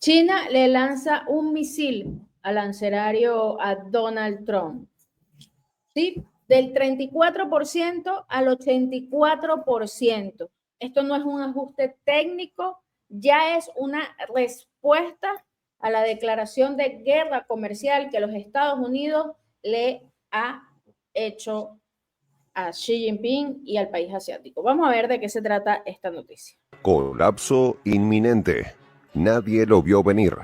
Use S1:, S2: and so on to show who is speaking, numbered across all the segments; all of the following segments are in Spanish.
S1: China le lanza un misil arancelario a Donald Trump, ¿sí? Del 34% al 84%. Esto no es un ajuste técnico, ya es una respuesta a la declaración de guerra comercial que los Estados Unidos le ha hecho a Xi Jinping y al país asiático. Vamos a ver de qué se trata esta noticia.
S2: Colapso inminente. Nadie lo vio venir.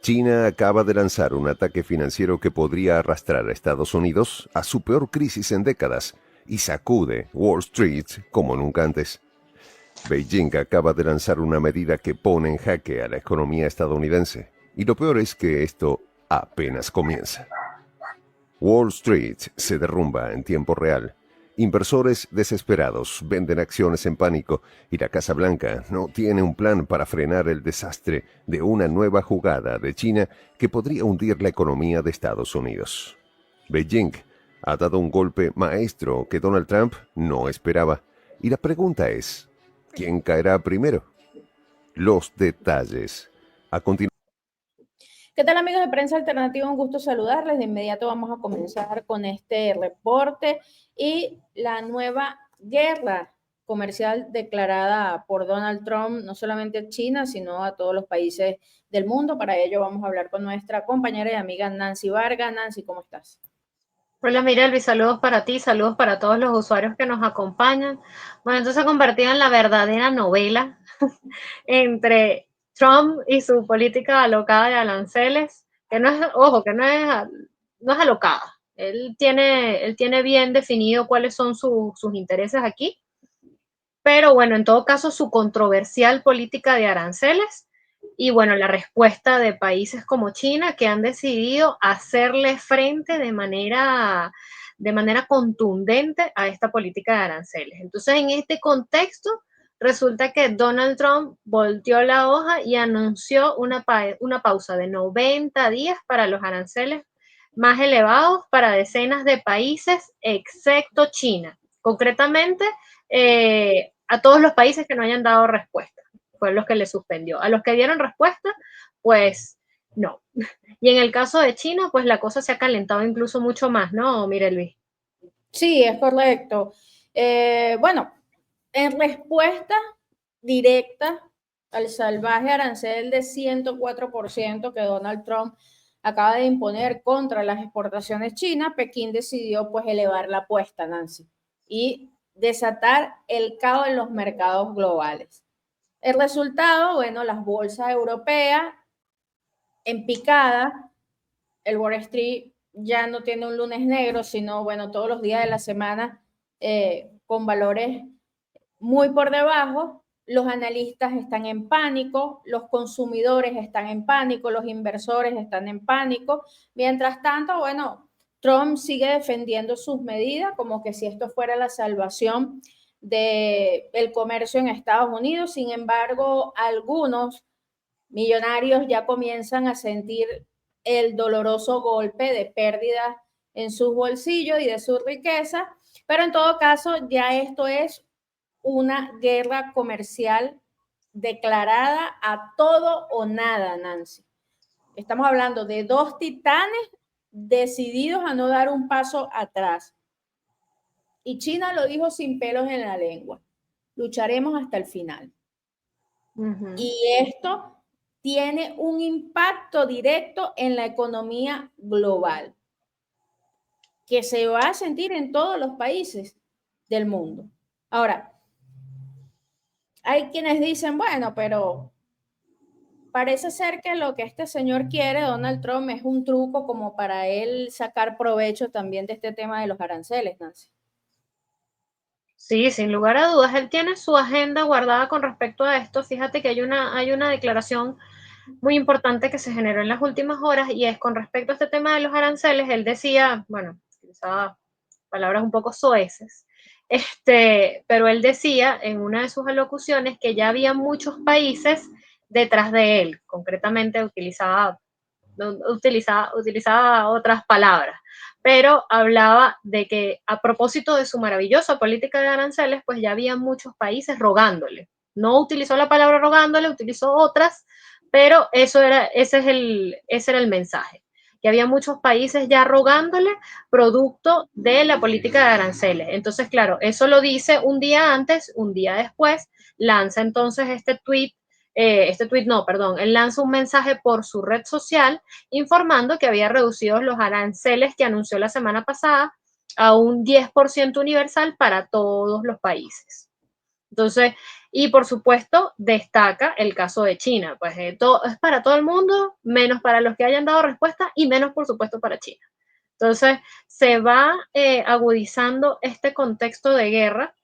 S2: China acaba de lanzar un ataque financiero que podría arrastrar a Estados Unidos a su peor crisis en décadas y sacude Wall Street como nunca antes. Beijing acaba de lanzar una medida que pone en jaque a la economía estadounidense. Y lo peor es que esto apenas comienza. Wall Street se derrumba en tiempo real. Inversores desesperados venden acciones en pánico y la Casa Blanca no tiene un plan para frenar el desastre de una nueva jugada de China que podría hundir la economía de Estados Unidos. Beijing ha dado un golpe maestro que Donald Trump no esperaba. Y la pregunta es, ¿quién caerá primero? Los detalles. A continuación.
S1: ¿Qué tal, amigos de Prensa Alternativa? Un gusto saludarles. De inmediato vamos a comenzar con este reporte y la nueva guerra comercial declarada por Donald Trump, no solamente a China, sino a todos los países del mundo. Para ello vamos a hablar con nuestra compañera y amiga Nancy Vargas. Nancy, ¿cómo estás?
S3: Hola Mirelvi, saludos para ti, saludos para todos los usuarios que nos acompañan. Bueno, entonces se ha convertido en la verdadera novela entre Trump y su política alocada de aranceles, que no es, ojo, que no es alocada. Él tiene bien definido cuáles son sus intereses aquí, pero bueno, en todo caso, su controversial política de aranceles y bueno, la respuesta de países como China que han decidido hacerle frente de manera contundente a esta política de aranceles. Entonces, en este contexto, resulta que Donald Trump volteó la hoja y anunció una pausa de 90 días para los aranceles más elevados para decenas de países, excepto China. Concretamente, a todos los países que no hayan dado respuesta, fue los que le suspendió. A los que dieron respuesta, pues no. Y en el caso de China, pues la cosa se ha calentado incluso mucho más, ¿no, Mirelvi?
S1: Sí, es correcto. Bueno, en respuesta directa al salvaje arancel de 104% que Donald Trump acaba de imponer contra las exportaciones chinas, Pekín decidió pues elevar la apuesta, Nancy, y desatar el caos en los mercados globales. El resultado, bueno, las bolsas europeas en picada, el Wall Street ya no tiene un lunes negro, sino, bueno, todos los días de la semana con valores muy por debajo. Los analistas están en pánico, los consumidores están en pánico, los inversores están en pánico. Mientras tanto, bueno, Trump sigue defendiendo sus medidas como que si esto fuera la salvación del comercio en Estados Unidos. Sin embargo, algunos millonarios ya comienzan a sentir el doloroso golpe de pérdida en sus bolsillos y de su riqueza, pero en todo caso ya esto es una guerra comercial declarada a todo o nada, Nancy. Estamos hablando de dos titanes decididos a no dar un paso atrás. Y China lo dijo sin pelos en la lengua. Lucharemos hasta el final. Y esto tiene un impacto directo en la economía global, que se va a sentir en todos los países del mundo. Ahora, hay quienes dicen, bueno, pero parece ser que lo que este señor quiere, Donald Trump, es un truco como para él sacar provecho también de este tema de los aranceles, Nancy.
S3: Sí, sin lugar a dudas, él tiene su agenda guardada con respecto a esto. Fíjate que hay una declaración muy importante que se generó en las últimas horas y es con respecto a este tema de los aranceles. Él decía, bueno, utilizaba palabras un poco soeces, pero él decía en una de sus alocuciones que ya había muchos países detrás de él, concretamente utilizaba otras palabras, pero hablaba de que a propósito de su maravillosa política de aranceles, pues ya había muchos países rogándole. No utilizó la palabra rogándole, utilizó otras pero ese era el mensaje, que había muchos países ya rogándole producto de la política de aranceles. Entonces, claro, eso lo dice un día antes, un día después, lanza entonces este tweet no, perdón, él lanza un mensaje por su red social informando que había reducido los aranceles que anunció la semana pasada a un 10% universal para todos los países. Entonces, y por supuesto, destaca el caso de China, pues es para todo el mundo, menos para los que hayan dado respuesta y menos, por supuesto, para China. Entonces, se va agudizando este contexto de guerra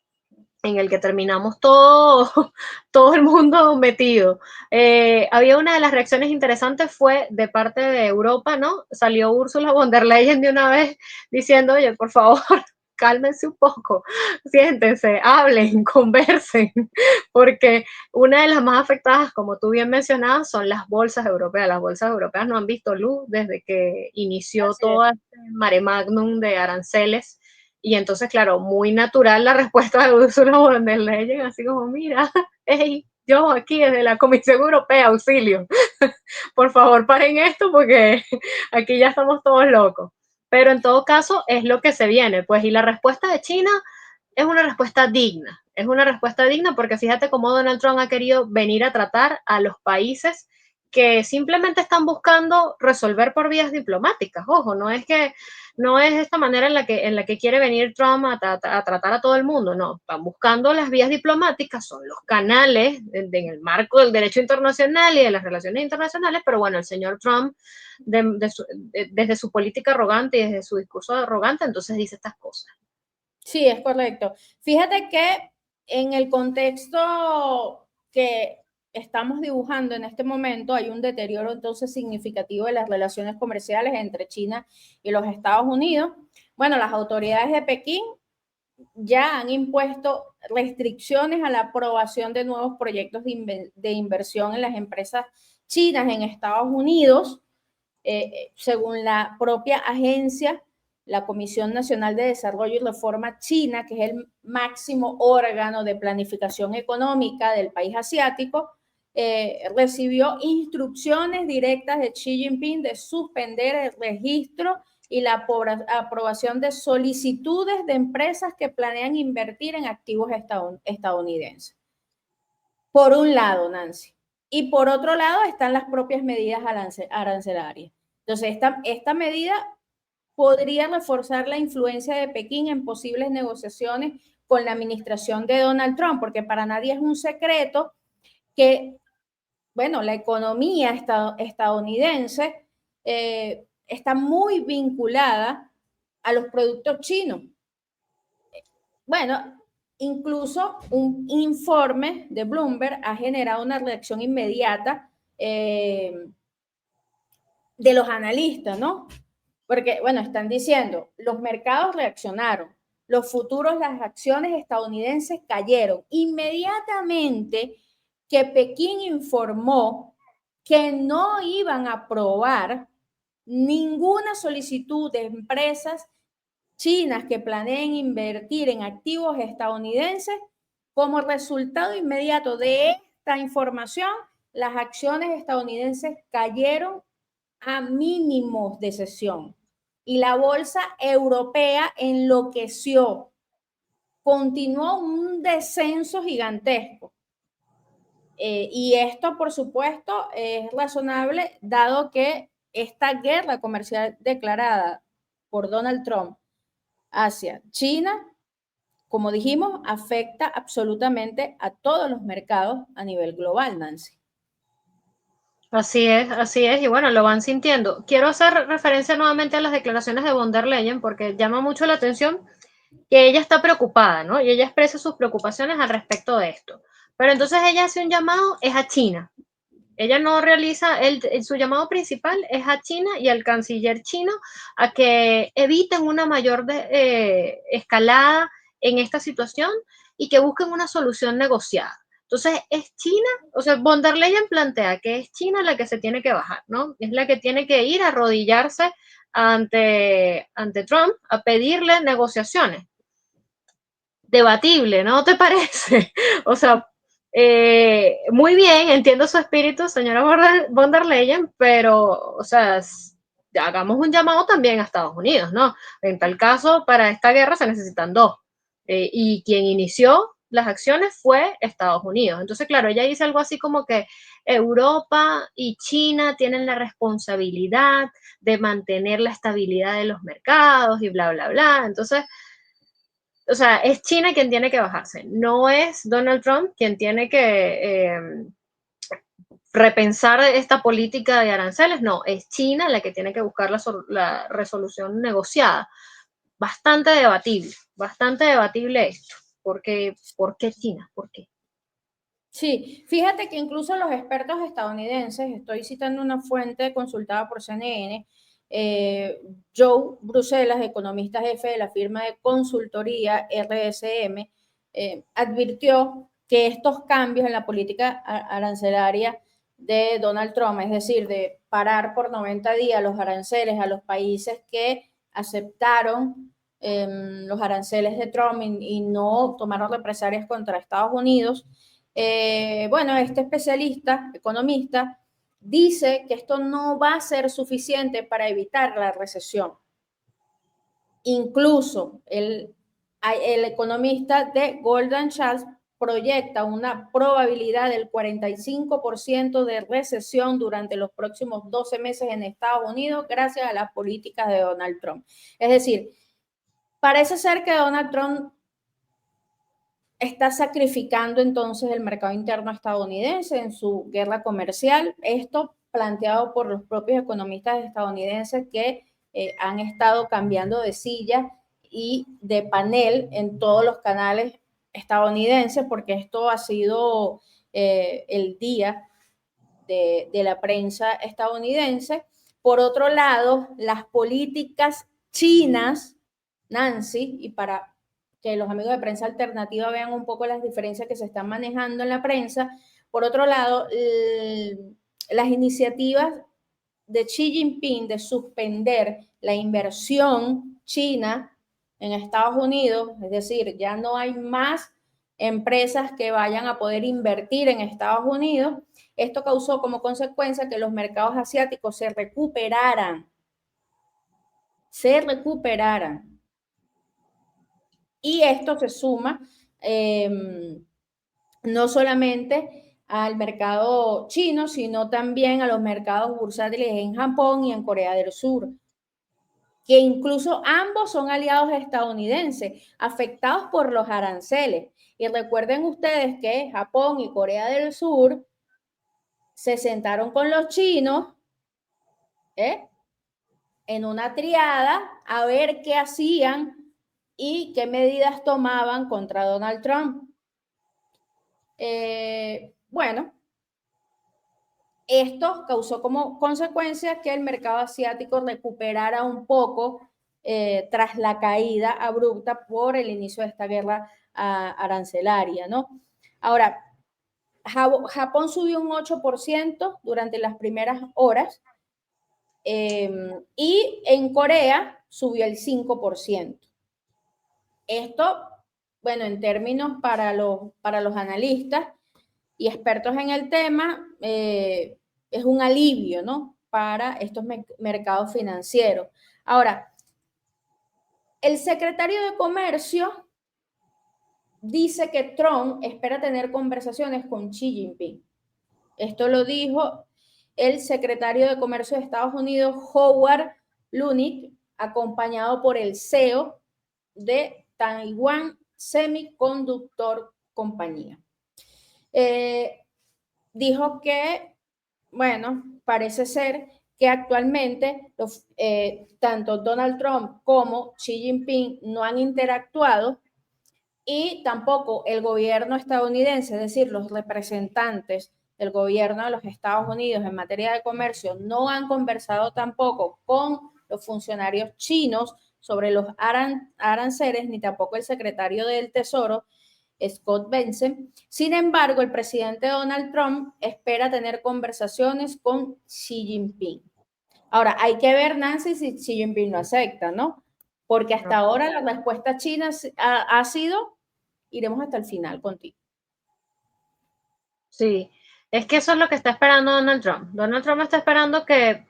S3: en el que terminamos todo, todo el mundo metido. Había una de las reacciones interesantes fue de parte de Europa, ¿no? Salió Ursula von der Leyen de una vez diciendo, oye, por favor, cálmense un poco, siéntense, hablen, conversen, porque una de las más afectadas, como tú bien mencionabas, son las bolsas europeas. Las bolsas europeas no han visto luz desde que inició todo este mare magnum de aranceles. Y entonces, claro, muy natural la respuesta de Ursula von der Leyen, así como, mira, hey, yo aquí desde la Comisión Europea, auxilio, por favor paren esto porque aquí ya estamos todos locos. Pero en todo caso es lo que se viene, pues, y la respuesta de China es una respuesta digna, porque fíjate cómo Donald Trump ha querido venir a tratar a los países que simplemente están buscando resolver por vías diplomáticas. Ojo, no es esta manera en la que quiere venir Trump a tratar a todo el mundo, no, están buscando las vías diplomáticas, son los canales en el marco del derecho internacional y de las relaciones internacionales, pero bueno, el señor Trump, desde su política arrogante y desde su discurso arrogante, entonces dice estas cosas.
S1: Sí, es correcto. Fíjate que en el contexto que estamos dibujando en este momento hay un deterioro entonces significativo de las relaciones comerciales entre China y los Estados Unidos. Bueno, las autoridades de Pekín ya han impuesto restricciones a la aprobación de nuevos proyectos de inversión en las empresas chinas en Estados Unidos, según la propia agencia, la Comisión Nacional de Desarrollo y Reforma China, que es el máximo órgano de planificación económica del país asiático, recibió instrucciones directas de Xi Jinping de suspender el registro y la aprobación de solicitudes de empresas que planean invertir en activos estadounidenses. Por un lado, Nancy. Y por otro lado están las propias medidas arancelarias. Entonces, esta medida podría reforzar la influencia de Pekín en posibles negociaciones con la administración de Donald Trump, porque para nadie es un secreto que, bueno, la economía estadounidense está muy vinculada a los productos chinos. Bueno, incluso un informe de Bloomberg ha generado una reacción inmediata de los analistas, ¿no? Porque, bueno, están diciendo, los mercados reaccionaron, los futuros, las acciones estadounidenses cayeron. Inmediatamente que Pekín informó que no iban a aprobar ninguna solicitud de empresas chinas que planeen invertir en activos estadounidenses, como resultado inmediato de esta información, las acciones estadounidenses cayeron a mínimos de sesión y la bolsa europea enloqueció. Continuó un descenso gigantesco. Y esto, por supuesto, es razonable, dado que esta guerra comercial declarada por Donald Trump hacia China, como dijimos, afecta absolutamente a todos los mercados a nivel global, Nancy.
S3: Así es, y bueno, lo van sintiendo. Quiero hacer referencia nuevamente a las declaraciones de von der Leyen porque llama mucho la atención que ella está preocupada, ¿no? Y ella expresa sus preocupaciones al respecto de esto. Pero entonces ella hace un llamado, es a China. Ella no realiza, su llamado principal es a China y al canciller chino a que eviten una mayor escalada en esta situación y que busquen una solución negociada. Entonces, es China, o sea, von der Leyen plantea que es China la que se tiene que bajar, ¿no? Es la que tiene que ir a arrodillarse ante Trump a pedirle negociaciones. Debatible, ¿no te parece? O sea, Muy bien, entiendo su espíritu, señora von der Leyen, pero, o sea, hagamos un llamado también a Estados Unidos, ¿no? En tal caso, para esta guerra se necesitan dos. Y quien inició las acciones fue Estados Unidos. Entonces, claro, ella dice algo así como que Europa y China tienen la responsabilidad de mantener la estabilidad de los mercados y bla, bla, bla. Entonces, o sea, es China quien tiene que bajarse, no es Donald Trump quien tiene que repensar esta política de aranceles, no, es China la que tiene que buscar la resolución negociada. Bastante debatible esto. Porque, ¿por qué China? ¿Por qué?
S1: Sí, fíjate que incluso los expertos estadounidenses, estoy citando una fuente consultada por CNN, Joe Bruselas, economista jefe de la firma de consultoría RSM, advirtió que estos cambios en la política arancelaria de Donald Trump, es decir, de parar por 90 días los aranceles a los países que aceptaron los aranceles de Trump y no tomaron represalias contra Estados Unidos, bueno, este especialista, economista, dice que esto no va a ser suficiente para evitar la recesión. Incluso el economista de Goldman Sachs proyecta una probabilidad del 45% de recesión durante los próximos 12 meses en Estados Unidos gracias a las políticas de Donald Trump. Es decir, parece ser que Donald Trump está sacrificando entonces el mercado interno estadounidense en su guerra comercial. Esto planteado por los propios economistas estadounidenses que han estado cambiando de silla y de panel en todos los canales estadounidenses, porque esto ha sido el día de la prensa estadounidense. Por otro lado, las políticas chinas, Nancy, y para que los amigos de prensa alternativa vean un poco las diferencias que se están manejando en la prensa. Por otro lado, las iniciativas de Xi Jinping de suspender la inversión china en Estados Unidos, es decir, ya no hay más empresas que vayan a poder invertir en Estados Unidos. Esto causó como consecuencia que los mercados asiáticos se recuperaran. Y esto se suma no solamente al mercado chino, sino también a los mercados bursátiles en Japón y en Corea del Sur, que incluso ambos son aliados estadounidenses, afectados por los aranceles. Y recuerden ustedes que Japón y Corea del Sur se sentaron con los chinos en una triada a ver qué hacían y qué medidas tomaban contra Donald Trump. Bueno, esto causó como consecuencia que el mercado asiático recuperara un poco tras la caída abrupta por el inicio de esta guerra arancelaria, ¿no? Ahora, Japón subió un 8% durante las primeras horas y en Corea subió el 5%. Esto, bueno, en términos para los analistas y expertos en el tema, es un alivio, ¿no? Para estos mercados financieros. Ahora, el secretario de Comercio dice que Trump espera tener conversaciones con Xi Jinping. Esto lo dijo el secretario de Comercio de Estados Unidos, Howard Lutnick, acompañado por el CEO de Taiwan Semiconductor Compañía. Dijo que, bueno, parece ser que actualmente tanto Donald Trump como Xi Jinping no han interactuado y tampoco el gobierno estadounidense, es decir, los representantes del gobierno de los Estados Unidos en materia de comercio no han conversado tampoco con los funcionarios chinos sobre los aranceles, ni tampoco el secretario del Tesoro, Scott Bessent. Sin embargo, el presidente Donald Trump espera tener conversaciones con Xi Jinping. Ahora, hay que ver, Nancy, si Xi Jinping lo acepta, ¿no? Porque hasta ahora la respuesta china ha sido, iremos hasta el final contigo.
S3: Sí, es que eso es lo que está esperando Donald Trump. Donald Trump está esperando que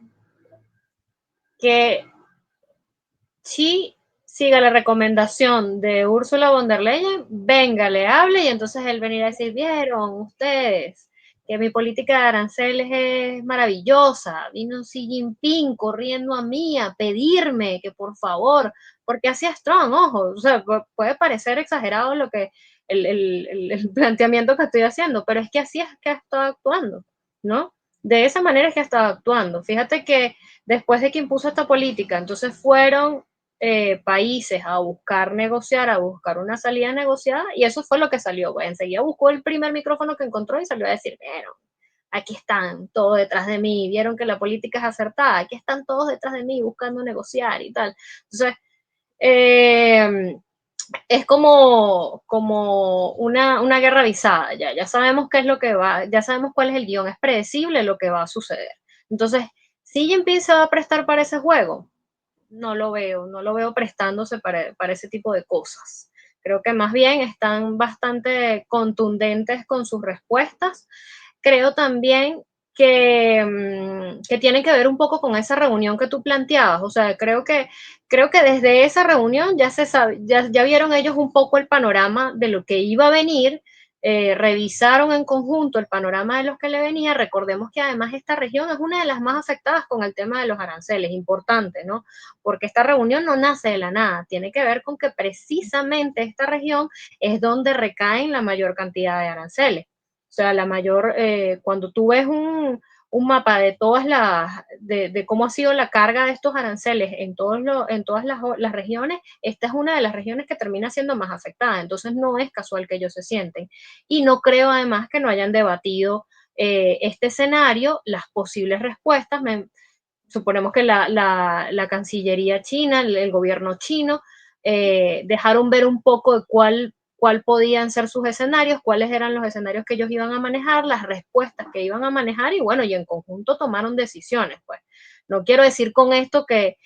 S3: sí siga la recomendación de Ursula von der Leyen, venga, le hable y entonces él venirá a decir, vieron ustedes que mi política de aranceles es maravillosa, vino Xi Jinping corriendo a mí a pedirme que por favor, porque así es Trump, ojo, o sea, puede parecer exagerado lo que el planteamiento que estoy haciendo, pero es que así es que ha estado actuando, ¿no? De esa manera es que ha estado actuando. Fíjate que después de que impuso esta política, entonces fueron países a buscar negociar, a buscar una salida negociada, y eso fue lo que salió. Pues enseguida buscó el primer micrófono que encontró y salió a decir, bueno, aquí están todos detrás de mí, vieron que la política es acertada, aquí están todos detrás de mí buscando negociar y tal. Entonces, eh, es como una guerra avisada, ya sabemos qué es lo que va, ya sabemos cuál es el guión, es predecible lo que va a suceder. Entonces, si Jinping se va a prestar para ese juego, no lo veo prestándose para ese tipo de cosas. Creo que más bien están bastante contundentes con sus respuestas. Creo también que tiene que ver un poco con esa reunión que tú planteabas. O sea, creo que desde esa reunión ya se sabe, ya vieron ellos un poco el panorama de lo que iba a venir, revisaron en conjunto el panorama de los que le venía. Recordemos que además esta región es una de las más afectadas con el tema de los aranceles, importante, ¿no? Porque esta reunión no nace de la nada, tiene que ver con que precisamente esta región es donde recaen la mayor cantidad de aranceles. O sea, cuando tú ves un mapa de de cómo ha sido la carga de estos aranceles en todas las regiones, esta es una de las regiones que termina siendo más afectada. Entonces no es casual que ellos se sienten. Y no creo además que no hayan debatido este escenario, las posibles respuestas. Suponemos que la Cancillería china, el gobierno chino, dejaron ver un poco de cuál podían ser sus escenarios, cuáles eran los escenarios que ellos iban a manejar, las respuestas que iban a manejar y bueno, y en conjunto tomaron decisiones. Pues no quiero decir con esto que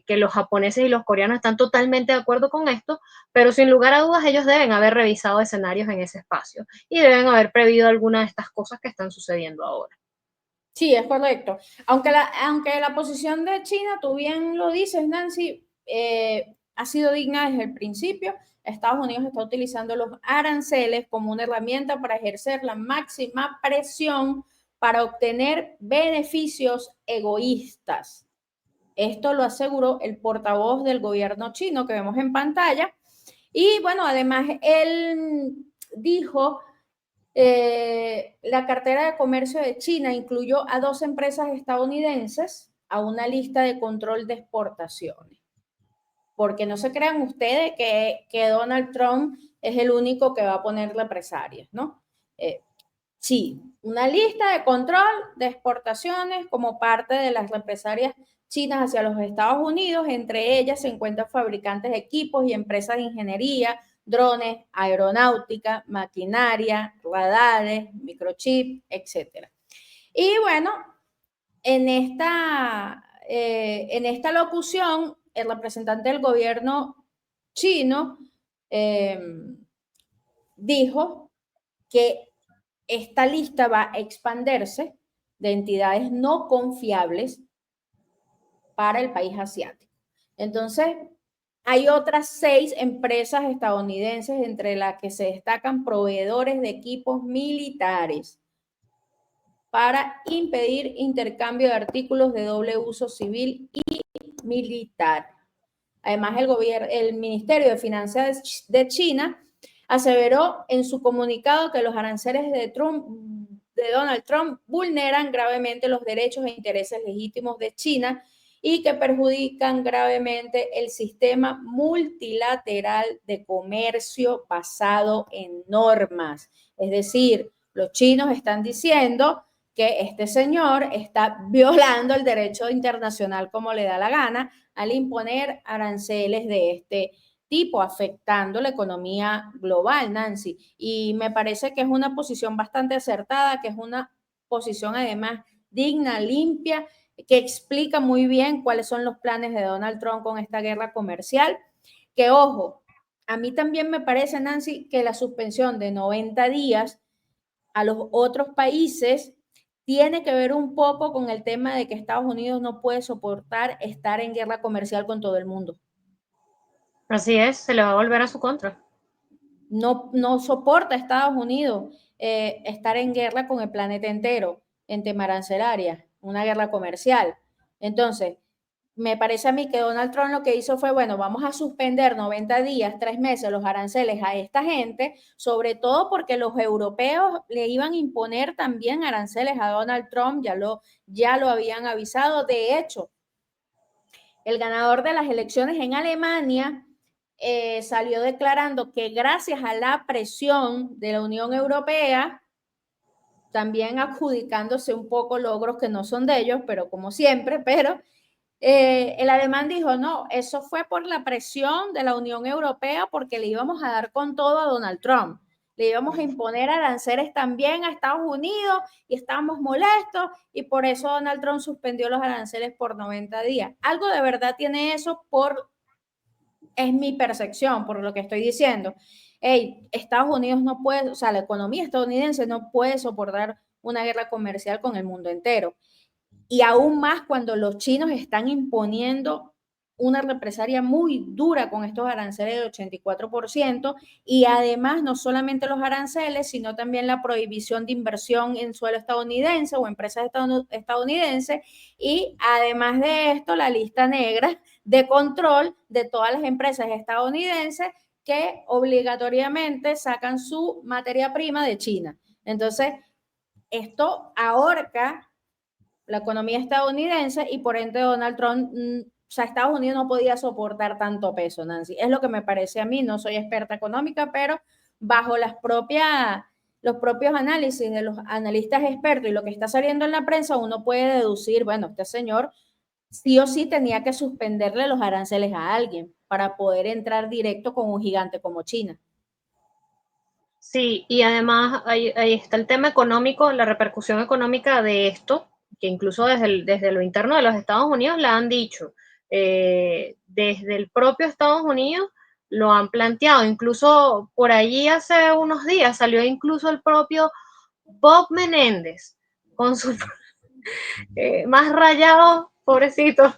S3: los japoneses y los coreanos están totalmente de acuerdo con esto, pero sin lugar a dudas ellos deben haber revisado escenarios en ese espacio y deben haber previsto algunas de estas cosas que están sucediendo ahora.
S1: Sí, es correcto. Aunque la posición de China, tú bien lo dices, Nancy, ha sido digna desde el principio. Estados Unidos está utilizando los aranceles como una herramienta para ejercer la máxima presión para obtener beneficios egoístas. Esto lo aseguró el portavoz del gobierno chino que vemos en pantalla. Y bueno, además él dijo la cartera de comercio de China incluyó a 2 empresas estadounidenses a una lista de control de exportaciones. Porque no se crean ustedes que Donald Trump es el único que va a poner represalias, ¿no? Sí, una lista de control de exportaciones como parte de las represalias chinas hacia los Estados Unidos. Entre ellas se encuentran fabricantes de equipos y empresas de ingeniería, drones, aeronáutica, maquinaria, radares, microchip, etc. Y bueno, en esta locución, el representante del gobierno chino eh, dijo que esta lista va a expandirse de entidades no confiables para el país asiático. Entonces, hay otras 6 empresas estadounidenses, entre las que se destacan proveedores de equipos militares, para impedir intercambio de artículos de doble uso civil y militar. Además, el Ministerio de Finanzas de China aseveró en su comunicado que los aranceles de Donald Trump vulneran gravemente los derechos e intereses legítimos de China y que perjudican gravemente el sistema multilateral de comercio basado en normas. Es decir, los chinos están diciendo que este señor está violando el derecho internacional como le da la gana al imponer aranceles de este tipo, afectando la economía global, Nancy. Y me parece que es una posición bastante acertada, que es una posición además digna, limpia, que explica muy bien cuáles son los planes de Donald Trump con esta guerra comercial, que ojo, a mí también me parece, Nancy, que la suspensión de 90 días a los otros países tiene que ver un poco con el tema de que Estados Unidos no puede soportar estar en guerra comercial con todo el mundo.
S3: Así es, se le va a volver a su contra.
S1: No soporta Estados Unidos estar en guerra con el planeta entero en tema arancelaria, una guerra comercial. Entonces, me parece a mí que Donald Trump lo que hizo fue, bueno, vamos a suspender 90 días, 3 meses los aranceles a esta gente, sobre todo porque los europeos le iban a imponer también aranceles a Donald Trump, ya lo habían avisado. De hecho, el ganador de las elecciones en Alemania salió declarando que gracias a la presión de la Unión Europea, también adjudicándose un poco logros que no son de ellos, pero como siempre, pero el alemán dijo, no, eso fue por la presión de la Unión Europea porque le íbamos a dar con todo a Donald Trump. Le íbamos a imponer aranceles también a Estados Unidos y estábamos molestos y por eso Donald Trump suspendió los aranceles por 90 días. Algo de verdad tiene eso es mi percepción, por lo que estoy diciendo. Hey, Estados Unidos no puede, o sea, la economía estadounidense no puede soportar una guerra comercial con el mundo entero. Y aún más cuando los chinos están imponiendo una represalia muy dura con estos aranceles del 84% y además no solamente los aranceles, sino también la prohibición de inversión en suelo estadounidense o empresas estadounidenses y además de esto la lista negra de control de todas las empresas estadounidenses que obligatoriamente sacan su materia prima de China. Entonces, esto ahorca la economía estadounidense y por ende Donald Trump, o sea, Estados Unidos no podía soportar tanto peso, Nancy. Es lo que me parece a mí, no soy experta económica, pero bajo los propios análisis de los analistas expertos y lo que está saliendo en la prensa, uno puede deducir, bueno, este señor sí o sí tenía que suspenderle los aranceles a alguien para poder entrar directo con un gigante como China.
S3: Sí, y además ahí está el tema económico, la repercusión económica de esto, que incluso desde lo interno de los Estados Unidos la han dicho, desde el propio Estados Unidos lo han planteado, incluso por allí hace unos días salió incluso el propio Bob Menéndez con su más rayado, pobrecito,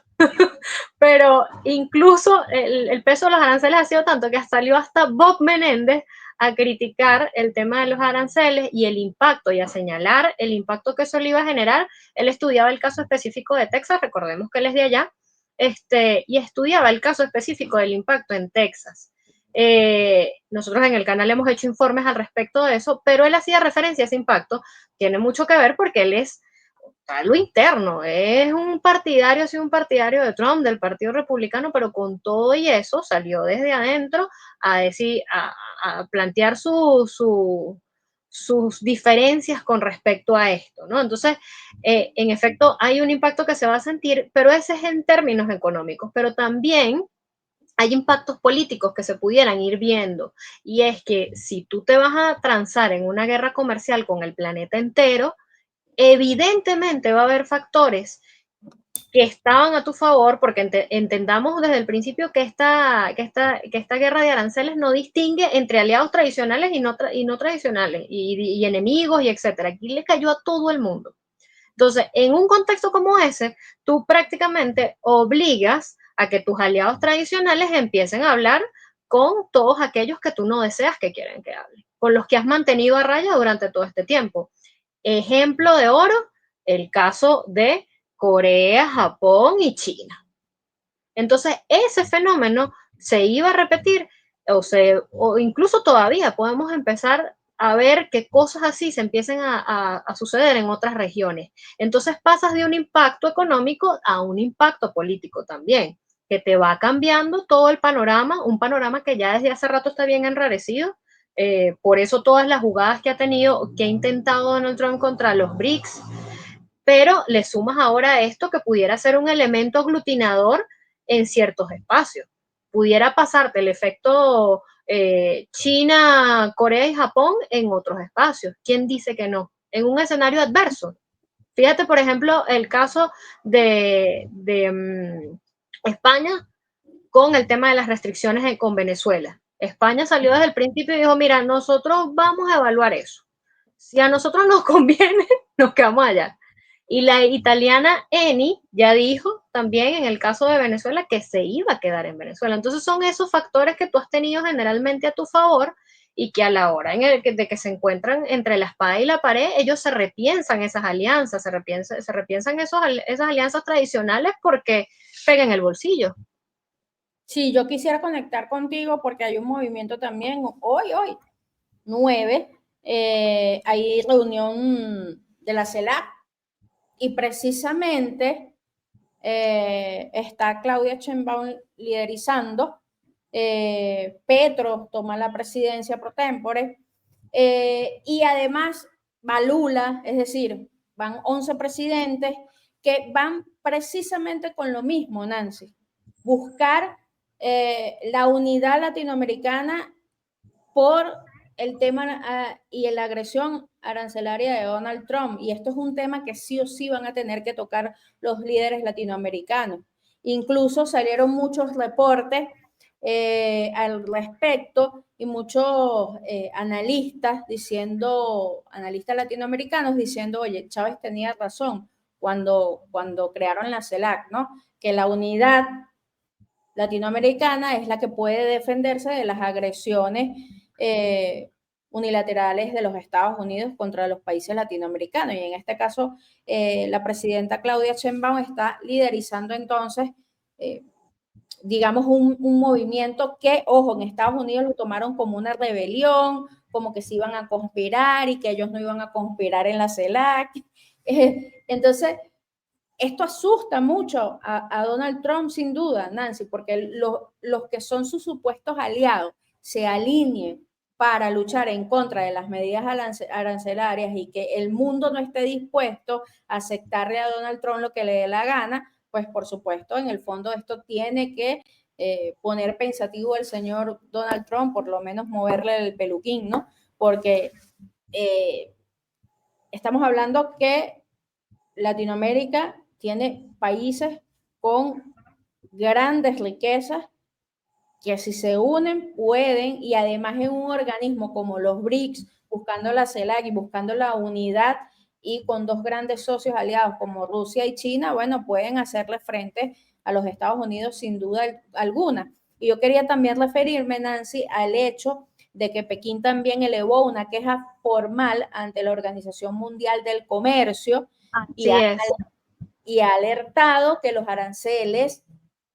S3: pero incluso el peso de los aranceles ha sido tanto que salió hasta Bob Menéndez a criticar el tema de los aranceles y el impacto y a señalar el impacto que eso le iba a generar. Él estudiaba el caso específico de Texas, recordemos que él es de allá, y estudiaba el caso específico del impacto en Texas. Nosotros en el canal hemos hecho informes al respecto de eso, pero él hacía referencia a ese impacto, tiene mucho que ver porque él es a lo interno, es un partidario, ha sido un partidario de Trump, del Partido Republicano, pero con todo y eso salió desde adentro a decir, a plantear sus diferencias con respecto a esto, ¿no? Entonces, en efecto, hay un impacto que se va a sentir, pero ese es en términos económicos, pero también hay impactos políticos que se pudieran ir viendo, y es que si tú te vas a transar en una guerra comercial con el planeta entero, evidentemente va a haber factores que estaban a tu favor, porque entendamos desde el principio que esta guerra de aranceles no distingue entre aliados tradicionales y no tradicionales, y enemigos, y etcétera. Aquí le cayó a todo el mundo. Entonces, en un contexto como ese, tú prácticamente obligas a que tus aliados tradicionales empiecen a hablar con todos aquellos que tú no deseas que quieran que hablen, con los que has mantenido a raya durante todo este tiempo. Ejemplo de oro, el caso de Corea, Japón y China. Entonces, ese fenómeno se iba a repetir, o incluso todavía podemos empezar a ver que cosas así se empiecen a suceder en otras regiones. Entonces pasas de un impacto económico a un impacto político también, que te va cambiando todo el panorama, un panorama que ya desde hace rato está bien enrarecido. Por eso todas las jugadas que ha tenido, que ha intentado Donald Trump contra los BRICS, pero le sumas ahora esto que pudiera ser un elemento aglutinador en ciertos espacios. Pudiera pasarte el efecto China, Corea y Japón en otros espacios. ¿Quién dice que no? En un escenario adverso. Fíjate, por ejemplo, el caso de España con el tema de las restricciones con Venezuela. España salió desde el principio y dijo, mira, nosotros vamos a evaluar eso. si a nosotros nos conviene, nos quedamos allá. Y la italiana Eni ya dijo también en el caso de Venezuela que se iba a quedar en Venezuela. Entonces son esos factores que tú has tenido generalmente a tu favor y que a la hora de que se encuentran entre la espada y la pared, ellos se repiensan esas alianzas, se repiensan esas alianzas tradicionales porque pegan el bolsillo.
S1: Sí, yo quisiera conectar contigo porque hay un movimiento también, hoy, 9, hay reunión de la CELAC y precisamente está Claudia Sheinbaum liderizando, Petro toma la presidencia pro tempore, y además va Lula, es decir, van 11 presidentes que van precisamente con lo mismo, Nancy, buscar la unidad latinoamericana por el tema y la agresión arancelaria de Donald Trump. Y esto es un tema que sí o sí van a tener que tocar los líderes latinoamericanos. Incluso salieron muchos reportes al respecto y muchos analistas latinoamericanos diciendo, oye, Chávez tenía razón cuando crearon la CELAC, ¿no? Que la unidad latinoamericana es la que puede defenderse de las agresiones unilaterales de los Estados Unidos contra los países latinoamericanos. Y en este caso, la presidenta Claudia Sheinbaum está liderizando entonces, digamos, un movimiento que, ojo, en Estados Unidos lo tomaron como una rebelión, como que se iban a conspirar y que ellos no iban a conspirar en la CELAC. Entonces, esto asusta mucho a Donald Trump, sin duda, Nancy, porque los que son sus supuestos aliados se alineen para luchar en contra de las medidas arancelarias y que el mundo no esté dispuesto a aceptarle a Donald Trump lo que le dé la gana, pues por supuesto, en el fondo esto tiene que poner pensativo el señor Donald Trump, por lo menos moverle el peluquín, ¿no? Porque estamos hablando que Latinoamérica tiene países con grandes riquezas que si se unen pueden, y además en un organismo como los BRICS, buscando la CELAC y buscando la unidad y con dos grandes socios aliados como Rusia y China, bueno, pueden hacerle frente a los Estados Unidos sin duda alguna. Y yo quería también referirme, Nancy, al hecho de que Pekín también elevó una queja formal ante la Organización Mundial del Comercio y ha alertado que los aranceles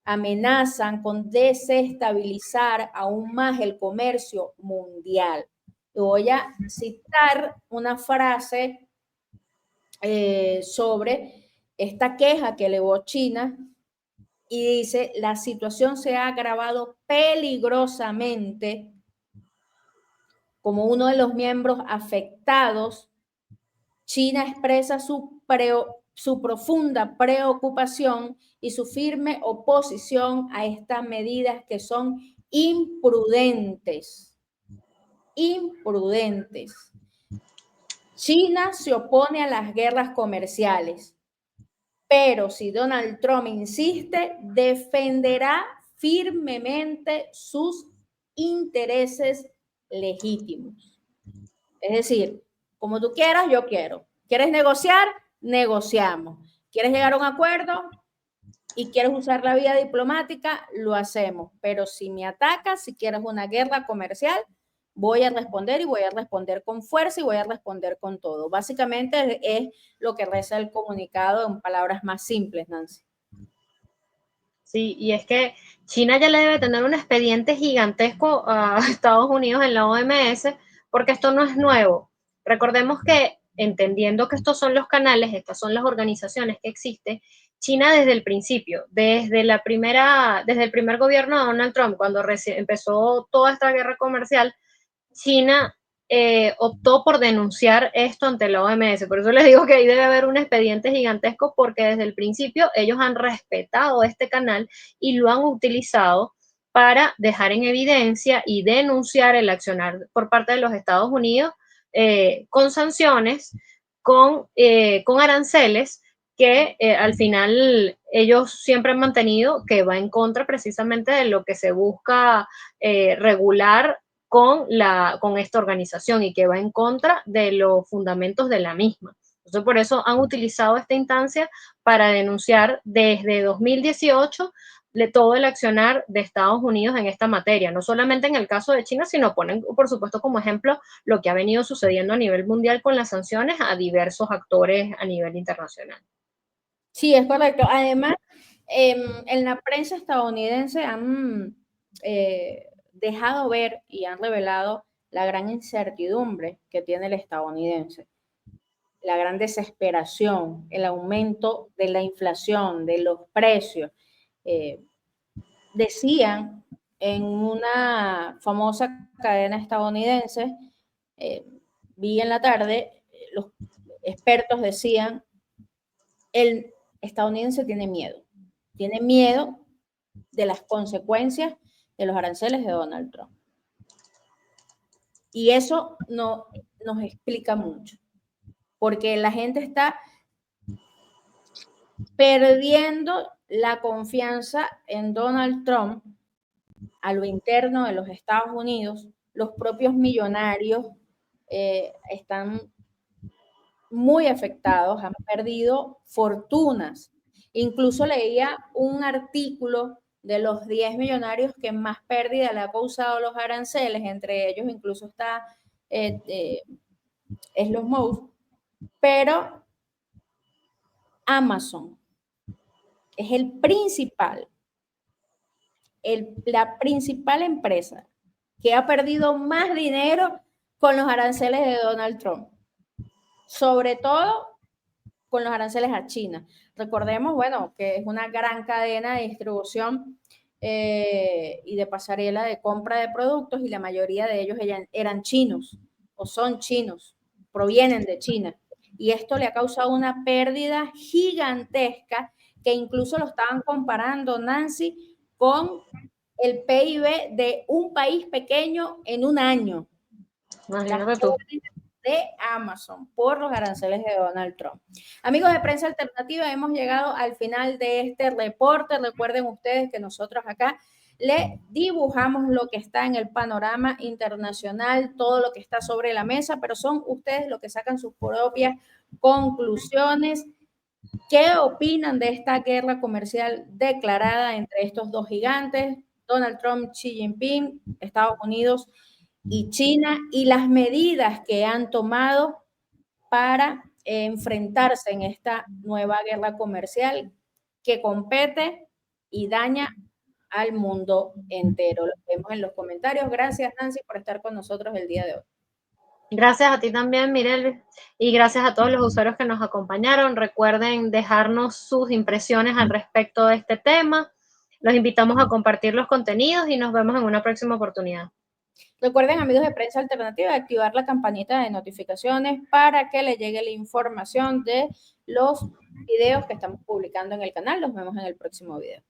S1: amenazan con desestabilizar aún más el comercio mundial. Y voy a citar una frase sobre esta queja que elevó China y dice, la situación se ha agravado peligrosamente como uno de los miembros afectados. China expresa su profunda preocupación y su firme oposición a estas medidas que son imprudentes. Imprudentes. China se opone a las guerras comerciales, pero si Donald Trump insiste, defenderá firmemente sus intereses legítimos. Es decir, como tú quieras, yo quiero. ¿Quieres negociar? Negociamos. ¿Quieres llegar a un acuerdo y quieres usar la vía diplomática? Lo hacemos. Pero si me atacas, si quieres una guerra comercial, voy a responder y voy a responder con fuerza y voy a responder con todo. Básicamente es lo que reza el comunicado en palabras más simples, Nancy.
S3: Sí, y es que China ya le debe tener un expediente gigantesco a Estados Unidos en la OMS, porque esto no es nuevo. Recordemos que, entendiendo que estos son los canales, estas son las organizaciones que existen, China desde el principio, desde el primer gobierno de Donald Trump, cuando empezó toda esta guerra comercial, China optó por denunciar esto ante la OMS. Por eso les digo que ahí debe haber un expediente gigantesco, porque desde el principio ellos han respetado este canal y lo han utilizado para dejar en evidencia y denunciar el accionar por parte de los Estados Unidos con sanciones, con aranceles que al final ellos siempre han mantenido que va en contra precisamente de lo que se busca regular con esta organización y que va en contra de los fundamentos de la misma. Entonces, por eso han utilizado esta instancia para denunciar desde 2018 todo el accionar de Estados Unidos en esta materia, no solamente en el caso de China, sino ponen, por supuesto, como ejemplo lo que ha venido sucediendo a nivel mundial con las sanciones a diversos actores a nivel internacional.
S1: Sí, es correcto. Además, en la prensa estadounidense han dejado ver y han revelado la gran incertidumbre que tiene el estadounidense, la gran desesperación, el aumento de la inflación, de los precios. Decían en una famosa cadena estadounidense, vi en la tarde, los expertos decían, el estadounidense tiene miedo de las consecuencias de los aranceles de Donald Trump. Y eso no, nos explica mucho, porque la gente está perdiendo la confianza en Donald Trump a lo interno de los Estados Unidos. Los propios millonarios están muy afectados, han perdido fortunas. Incluso leía un artículo de los 10 millonarios que más pérdida le ha causado los aranceles, entre ellos incluso está Elon Musk, pero Amazon es la principal empresa que ha perdido más dinero con los aranceles de Donald Trump, sobre todo con los aranceles a China. Recordemos, bueno, que es una gran cadena de distribución y de pasarela de compra de productos, y la mayoría de ellos eran chinos o son chinos, provienen de China. Y esto le ha causado una pérdida gigantesca, que incluso lo estaban comparando, Nancy, con el PIB de un país pequeño en un año.
S3: Imagínate tú.
S1: De Amazon por los aranceles de Donald Trump. Amigos de Prensa Alternativa, hemos llegado al final de este reporte. Recuerden ustedes que nosotros acá le dibujamos lo que está en el panorama internacional, todo lo que está sobre la mesa, pero son ustedes los que sacan sus propias conclusiones. ¿Qué opinan de esta guerra comercial declarada entre estos dos gigantes, Donald Trump, Xi Jinping, Estados Unidos y China, y las medidas que han tomado para enfrentarse en esta nueva guerra comercial que compete y daña al mundo entero? Lo vemos en los comentarios. Gracias, Nancy, por estar con nosotros el día de hoy.
S3: Gracias a ti también, Mirel, y gracias a todos los usuarios que nos acompañaron. Recuerden dejarnos sus impresiones al respecto de este tema. Los invitamos a compartir los contenidos y nos vemos en una próxima oportunidad.
S1: Recuerden, amigos de Prensa Alternativa, activar la campanita de notificaciones para que les llegue la información de los videos que estamos publicando en el canal. Nos vemos en el próximo video.